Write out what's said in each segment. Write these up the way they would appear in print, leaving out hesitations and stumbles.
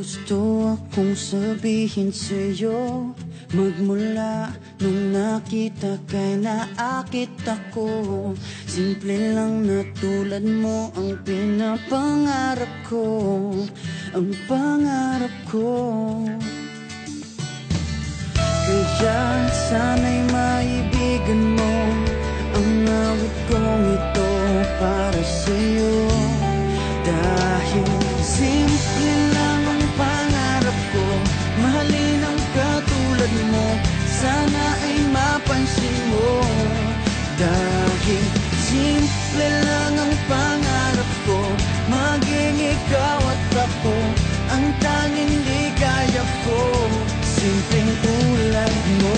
gusto akong sabihin sa'yo. Magmula nung nakita kay naakit ako. Simple lang na tulad mo ang pinapangarap ko. Ang pangarap ko. Kaya sana'y maibigan mo ang awit kong ito para sa'yo. Dahil simple lang ang pangarap ko, mahalin ang katulad mo, sana ay mapansin mo. Dahil simple lang ang pangarap ko, maging ikaw at ako ang tanging ligaya ko. Simpleng tulad mo.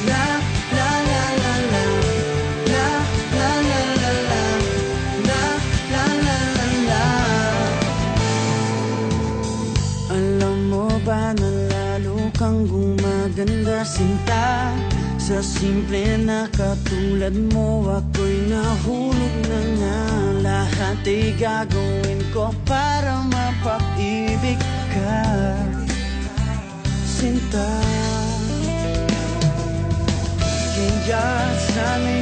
La la la la la, la la la la la, la la la la la. Alam mo ba na lalo kang gumaganda, sinta? Sa simple na katulad mo, ako'y nahulog na nga. Lahat ay gagawin ko para mapag-ibig ka, sinta. Kaya sana'y